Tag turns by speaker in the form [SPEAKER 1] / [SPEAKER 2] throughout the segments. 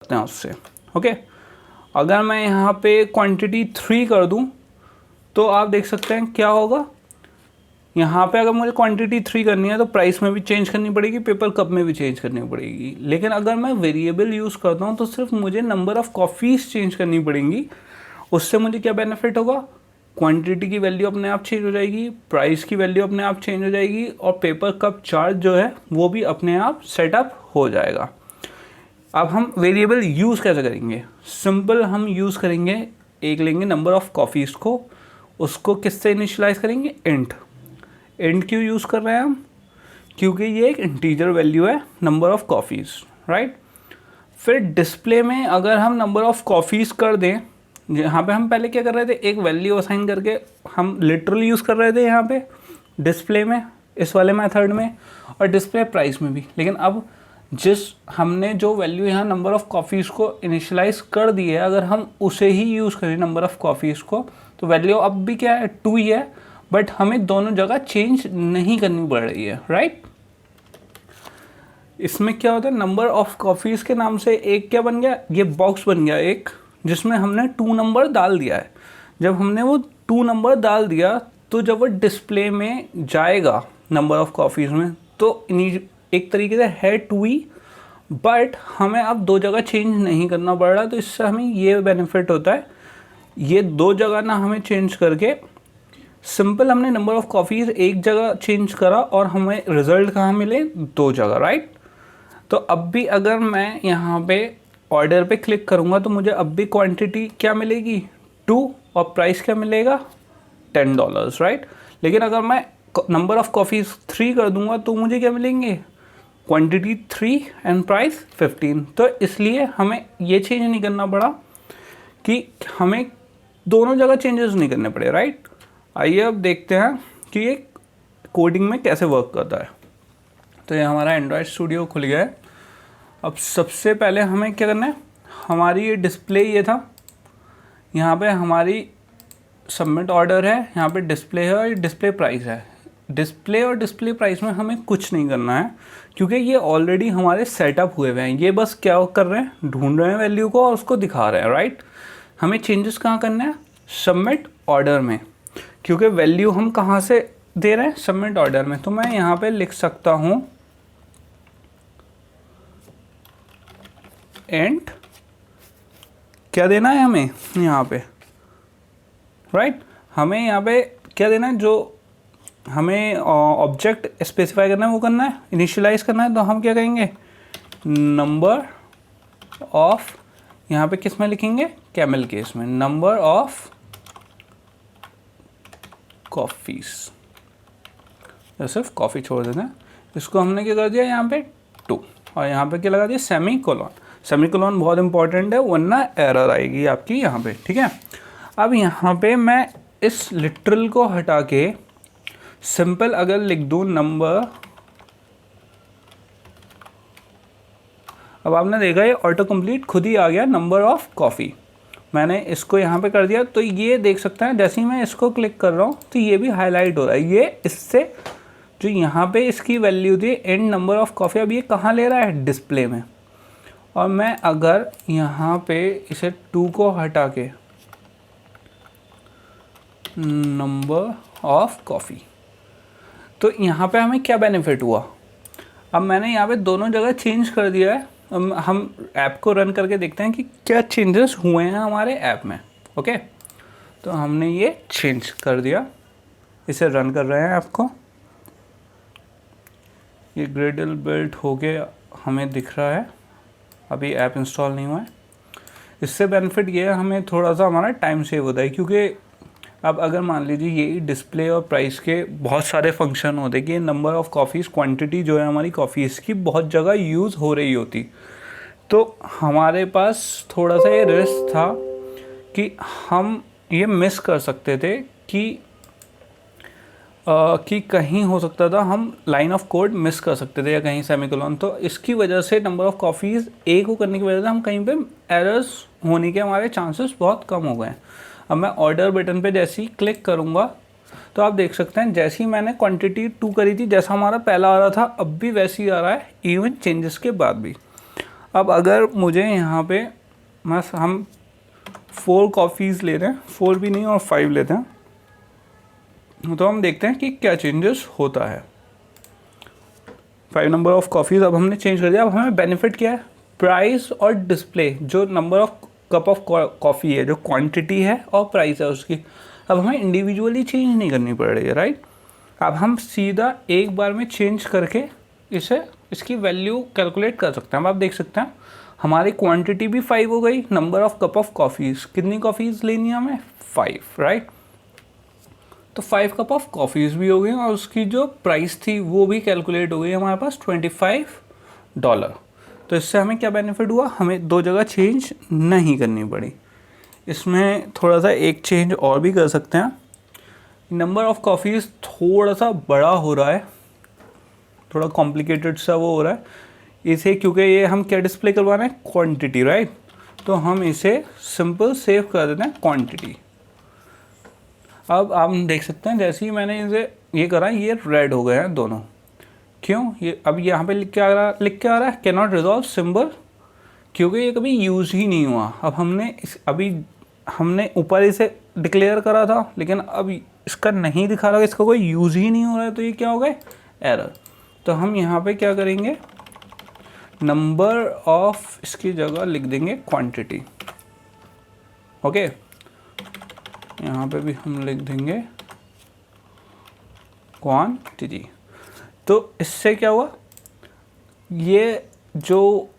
[SPEAKER 1] सकते हैं उससे। ओके, अगर मैं यहाँ पे क्वांटिटी 3 कर दूँ तो आप देख सकते हैं क्या होगा। यहाँ पे अगर मुझे क्वांटिटी 3 करनी है तो प्राइस में भी चेंज करनी पड़ेगी, पेपर कप में भी चेंज करनी पड़ेगी। लेकिन अगर मैं वेरिएबल यूज़ करता हूँ तो सिर्फ मुझे नंबर ऑफ़ कॉफ़ीज़ चेंज करनी पड़ेंगी। उससे मुझे क्या बेनिफिट होगा, क्वांटिटी की वैल्यू अपने आप चेंज हो जाएगी, प्राइस की वैल्यू अपने आप चेंज हो जाएगी और पेपर कप चार्ज जो है वो भी अपने आप सेटअप हो जाएगा। अब हम वेरिएबल यूज़ कैसे करेंगे, सिंपल हम यूज़ करेंगे, एक लेंगे नंबर ऑफ़ कॉफ़ीज़ को, उसको किससे इनिशियलाइज करेंगे, इंट क्यों यूज़ कर रहे हैं हम, क्योंकि ये एक इंटीजर वैल्यू है नंबर ऑफ़ कॉफ़ीज़, राइट। फिर डिस्प्ले में अगर हम नंबर ऑफ़ कॉफ़ीज़ कर दें, यहाँ पे हम पहले क्या कर रहे थे, एक वैल्यू असाइन करके हम लिटरली यूज़ कर रहे थे यहाँ पे डिस्प्ले में, इस वाले मेथड में, और डिस्प्ले प्राइस में भी। लेकिन अब हमने जो वैल्यू यहाँ नंबर ऑफ़ कॉफ़ीज़ को इनिशियलाइज कर दी है, अगर हम उसे ही यूज़ करें नंबर ऑफ़ कॉफ़ीज़ को, तो वैल्यू अब भी क्या है, 2 ही है, बट हमें दोनों जगह चेंज नहीं करनी पड़ रही है, राइट। इसमें क्या होता है, नंबर ऑफ़ कॉफ़ीज़ के नाम से एक क्या बन गया, ये बॉक्स बन गया एक, जिसमें हमने 2 नंबर डाल दिया है। जब हमने वो 2 नंबर डाल दिया तो जब वो डिस्प्ले में जाएगा नंबर ऑफ़ कॉफ़ीज़ में, तो एक तरीके से है 2 ही, बट हमें अब 2 जगह चेंज नहीं करना पड़ रहा। तो इससे हमें ये बेनिफिट होता है, ये 2 जगह ना हमें चेंज करके सिंपल हमने नंबर ऑफ़ कॉफ़ीज़ एक जगह चेंज करा और हमें रिज़ल्ट कहाँ मिले, 2 जगह, राइट। तो अब भी अगर मैं यहाँ पे ऑर्डर पे क्लिक करूँगा तो मुझे अब भी क्वांटिटी क्या मिलेगी, 2, और प्राइस क्या मिलेगा, $10, राइट। लेकिन अगर मैं नंबर ऑफ़ कॉफ़ीज़ 3 कर दूँगा तो मुझे क्या मिलेंगे, क्वांटिटी 3 एंड प्राइस 15। तो इसलिए हमें ये चेंज नहीं करना पड़ा कि हमें दोनों जगह चेंजेस नहीं करने पड़े, राइट। आइए अब देखते हैं कि ये कोडिंग में कैसे वर्क करता है। तो ये हमारा एंड्रॉयड स्टूडियो खुल गया है। अब सबसे पहले हमें क्या करना है, हमारी ये डिस्प्ले ये था, यहाँ पे हमारी सबमिट ऑर्डर है, यहाँ पे डिस्प्ले है और डिस्प्ले प्राइस है। डिस्प्ले और डिस्प्ले प्राइस में हमें कुछ नहीं करना है क्योंकि ये ऑलरेडी हमारे सेटअप हुए हुए हैं। ये बस क्या कर रहे हैं, ढूंढ रहे हैं वैल्यू को और उसको दिखा रहे हैं, राइट। हमें चेंजेस कहाँ करना है, सबमिट ऑर्डर में, क्योंकि वैल्यू हम कहाँ से दे रहे हैं, सबमिट ऑर्डर में। तो मैं यहाँ पे लिख सकता हूँ एंड क्या देना है हमें यहाँ पे, राइट। हमें यहाँ पे क्या देना है, जो हमें ऑब्जेक्ट स्पेसिफाई करना है वो करना है, इनिशियलाइज करना है। तो हम क्या कहेंगे, नंबर ऑफ, यहाँ पे किस में लिखेंगे, कैमल केस में, नंबर ऑफ कॉफ़ीज़, सिर्फ कॉफ़ी छोड़ देना है। इसको हमने क्या कर दिया यहाँ पे 2, और यहाँ पे क्या लगा दिया, सेमी कोलोन बहुत इंपॉर्टेंट है वरना एरर आएगी आपकी यहाँ पे, ठीक है। अब यहाँ पे मैं इस लिटरल को हटा के सिंपल अगर लिख दूँ नंबर, अब आपने देखा ये ऑटो कंप्लीट खुद ही आ गया, नंबर ऑफ़ कॉफ़ी। मैंने इसको यहाँ पे कर दिया तो ये देख सकते हैं जैसे ही मैं इसको क्लिक कर रहा हूँ तो ये भी हाईलाइट हो रहा है। ये इससे जो यहाँ पे इसकी वैल्यू थी एंड नंबर ऑफ़ कॉफ़ी, अब ये कहाँ ले रहा है, डिस्प्ले में। और मैं अगर यहाँ पे इसे 2 को हटा के नंबर ऑफ़ कॉफ़ी, तो यहाँ पे हमें क्या बेनिफिट हुआ, अब मैंने यहाँ पे दोनों जगह चेंज कर दिया है। हम ऐप को रन करके देखते हैं कि क्या चेंजेस हुए हैं हमारे ऐप में। ओके, तो हमने ये चेंज कर दिया, इसे रन कर रहे हैं ऐप को। ये ग्रेडल बिल्ट हो के हमें दिख रहा है, अभी ऐप इंस्टॉल नहीं हुआ है। इससे बेनिफिट ये है, हमें थोड़ा सा हमारा टाइम सेव होता है, क्योंकि अब अगर मान लीजिए ये डिस्प्ले और प्राइस के बहुत सारे फंक्शन होते हैं कि नंबर ऑफ़ कॉफ़ीज़, क्वांटिटी जो है हमारी कॉफ़ीज़ की बहुत जगह यूज़ हो रही होती, तो हमारे पास थोड़ा सा ये रिस्क था कि हम ये मिस कर सकते थे कि कहीं हो सकता था हम लाइन ऑफ कोड मिस कर सकते थे या कहीं सेमीकोलन। तो इसकी वजह से नंबर ऑफ़ कॉफ़ीज़ ए को करने की वजह से हम कहीं पे एरर्स होने के हमारे चांसेस बहुत कम हो गए। अब मैं ऑर्डर बटन पे जैसे ही क्लिक करूँगा तो आप देख सकते हैं जैसे ही मैंने क्वांटिटी 2 करी थी, जैसा हमारा पहला आ रहा था अब भी वैसे ही आ रहा है, इवन चेंजेस के बाद भी। अब अगर मुझे यहाँ पे बस हम 4 कॉफ़ीज़ ले रहे हैं, 4 भी नहीं और 5 लेते हैं, तो हम देखते हैं कि क्या चेंजेस होता है। 5 नंबर ऑफ़ कॉफ़ीज़ अब हमने चेंज कर दिया। अब हमें बेनिफिट क्या है, प्राइस और डिस्प्ले, जो number of cup of coffee है, जो क्वांटिटी है और प्राइस है उसकी, अब हमें इंडिविजुअली चेंज नहीं करनी पड़ रही है, राइट। अब हम सीधा एक बार में चेंज करके इसकी वैल्यू कैलकुलेट कर सकते हैं। अब आप देख सकते हैं हमारी क्वांटिटी भी 5 हो गई, number of cup of coffees, कितनी कॉफ़ीज़ लेनी है हमें, 5, राइट। तो 5 कप ऑफ कॉफ़ीज़ भी हो गई और उसकी जो प्राइस थी वो भी कैलकुलेट हो गई हमारे पास $25। तो इससे हमें क्या बेनिफिट हुआ, हमें 2 जगह चेंज नहीं करनी पड़ी। इसमें थोड़ा सा एक चेंज और भी कर सकते हैं, नंबर ऑफ़ कॉफ़ीज़ थोड़ा सा बड़ा हो रहा है, थोड़ा कॉम्प्लिकेटेड सा वो हो रहा है इसे, क्योंकि ये हम क्या डिस्प्ले करवा रहे हैं, क्वांटिटी, राइट। तो हम इसे सिंपल सेव कर देते हैं क्वांटिटी। अब आप देख सकते हैं जैसे ही मैंने इसे ये करा, ये रेड हो गए हैं दोनों। क्यों, ये अब यहाँ पे लिख के आ रहा है कैन नॉट रिजॉल्व सिंबल, क्योंकि ये कभी यूज़ ही नहीं हुआ। अब हमने ऊपर इसे डिक्लेयर करा था, लेकिन अब इसका नहीं दिखा रहा, इसका कोई यूज़ ही नहीं हो रहा है, तो ये क्या हो गए, एरर। तो हम यहाँ पे क्या करेंगे, नंबर ऑफ इसकी जगह लिख देंगे क्वांटिटी। ओके, यहाँ पे भी हम लिख देंगे क्वांटिटी। तो इससे क्या हुआ, ये जो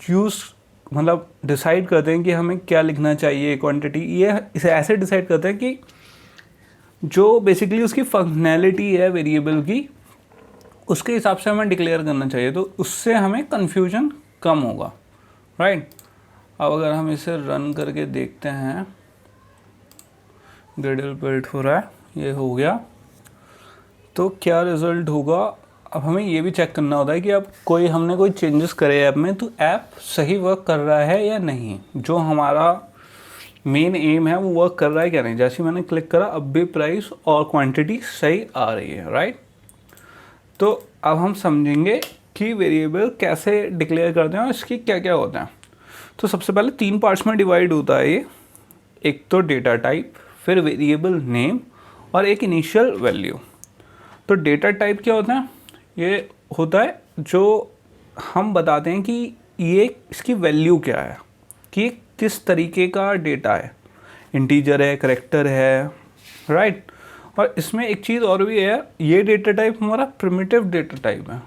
[SPEAKER 1] यूज़ मतलब डिसाइड करते हैं कि हमें क्या लिखना चाहिए क्वांटिटी, ये इसे ऐसे डिसाइड करते हैं कि जो बेसिकली उसकी फंक्शनैलिटी है वेरिएबल की, उसके हिसाब से हमें डिक्लेयर करना चाहिए, तो उससे हमें कन्फ्यूजन कम होगा, राइट। अब अगर हम इसे रन करके देखते हैं, ग्रेडल बिल्ड हो रहा है, ये हो गया, तो क्या रिज़ल्ट होगा। अब हमें ये भी चेक करना होता है कि अब हमने कोई चेंजेस करे ऐप में, तो ऐप सही वर्क कर रहा है या नहीं, जो हमारा मेन एम है वो वर्क कर रहा है क्या नहीं। जैसे मैंने क्लिक करा, अब भी प्राइस और क्वांटिटी सही आ रही है, राइट। तो अब हम समझेंगे कि वेरिएबल कैसे डिक्लेयर करते हैं और इसकी क्या क्या होता है। तो सबसे पहले 3 पार्ट्स में डिवाइड होता है ये, एक तो डेटा टाइप, फिर वेरिएबल नेम और एक इनिशियल वैल्यू। तो डेटा टाइप क्या होता है, ये होता है जो हम बताते हैं कि ये इसकी वैल्यू क्या है, कि किस तरीके का डेटा है, इंटीजर है, करैक्टर है, राइट। और इसमें एक चीज़ और भी है, ये डेटा टाइप हमारा प्रिमिटिव डेटा टाइप है।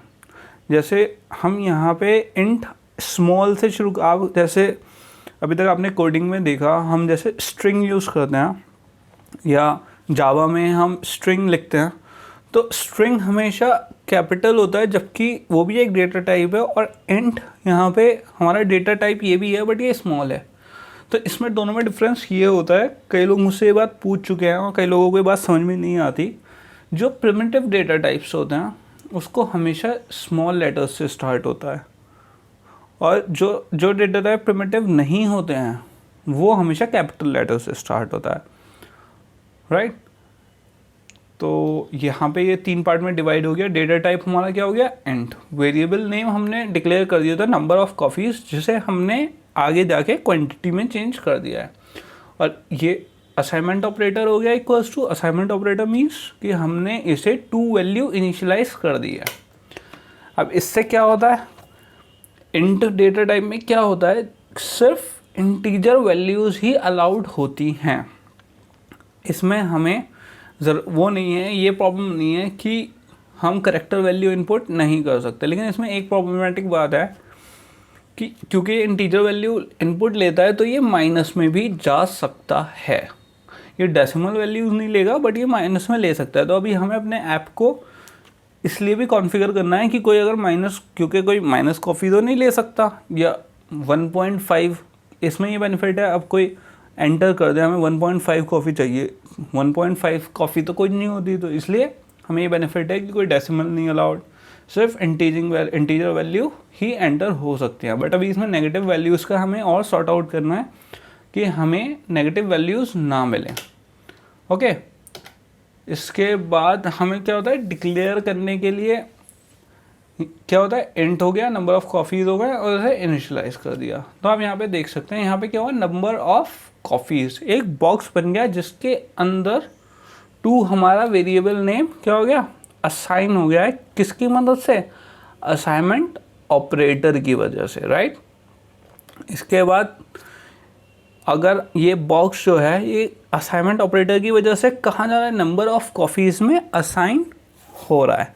[SPEAKER 1] जैसे हम यहाँ पे इंट स्मॉल से शुरू, आप जैसे अभी तक आपने कोडिंग में देखा, हम जैसे स्ट्रिंग यूज़ करते हैं या जावा में हम स्ट्रिंग लिखते हैं, तो स्ट्रिंग हमेशा कैपिटल होता है, जबकि वो भी एक डेटा टाइप है, और इंट यहाँ पे हमारा डेटा टाइप ये भी है, बट ये स्मॉल है। तो इसमें दोनों में डिफरेंस ये होता है, कई लोग मुझसे ये बात पूछ चुके हैं और कई लोगों को ये बात समझ में नहीं आती, जो प्रिमिटिव डेटा टाइप्स होते हैं उसको हमेशा स्मॉल लेटर्स से स्टार्ट होता है, और जो डेटा टाइप प्रिमिटिव नहीं होते हैं वो हमेशा कैपिटल लेटर से स्टार्ट होता है, राइट। तो यहाँ पे ये 3 पार्ट में डिवाइड हो गया। डेटा टाइप हमारा क्या हो गया, इंट। वेरिएबल नेम हमने डिक्लेयर कर दिया था नंबर ऑफ़ कॉफ़ीज़, जिसे हमने आगे जाके क्वांटिटी में चेंज कर दिया है। और ये असाइनमेंट ऑपरेटर हो गया, equals to, assignment operator means कि हमने इसे टू वैल्यू इनिशियलाइज कर दिया। अब इससे क्या होता है, इंट डेटा टाइप में क्या होता है, सिर्फ इंटीजर वैल्यूज़ ही अलाउड होती हैं। इसमें हमें वो नहीं है, ये प्रॉब्लम नहीं है कि हम करैक्टर वैल्यू इनपुट नहीं कर सकते। लेकिन इसमें एक प्रॉब्लमेटिक बात है कि क्योंकि ये इंटीजर वैल्यू इनपुट लेता है, तो ये माइनस में भी जा सकता है। ये डेसिमल वैल्यूज़ नहीं लेगा, बट ये माइनस में ले सकता है। तो अभी हमें अपने ऐप को इसलिए भी कॉन्फ़िगर करना है कि कोई अगर माइनस, क्योंकि कोई माइनस कॉफ़ी तो नहीं ले सकता, या 1.5, इसमें ये बेनिफिट है, अब कोई एंटर कर दे हमें 1.5 कॉफ़ी चाहिए, 1.5 कॉफ़ी तो कोई नहीं होती, तो इसलिए हमें ये बेनिफिट है कि कोई डेसिमल नहीं अलाउड, सिर्फ इंटीजर वैल्यू ही एंटर हो सकती है। बट अभी इसमें नेगेटिव वैल्यूज़ का हमें और सॉर्ट आउट करना है कि हमें नेगेटिव वैल्यूज़ ना मिलें, ओके। इसके बाद हमें क्या होता है, डिक्लेयर करने के लिए क्या होता है, इंट हो गया, नंबर ऑफ कॉफ़ीज़ हो गए और उसे इनिशियलाइज कर दिया। तो आप यहाँ पे देख सकते हैं, यहाँ पे क्या हुआ, नंबर ऑफ कॉफ़ीज़, एक बॉक्स बन गया जिसके अंदर टू हमारा वेरिएबल नेम क्या हो गया, असाइन हो गया है। किसकी मदद से, असाइनमेंट ऑपरेटर की वजह से, राइट। इसके बाद अगर ये बॉक्स जो है ये असाइनमेंट ऑपरेटर की वजह से कहाँ जा रहा है, नंबर ऑफ कॉफ़ीज़ में असाइन हो रहा है।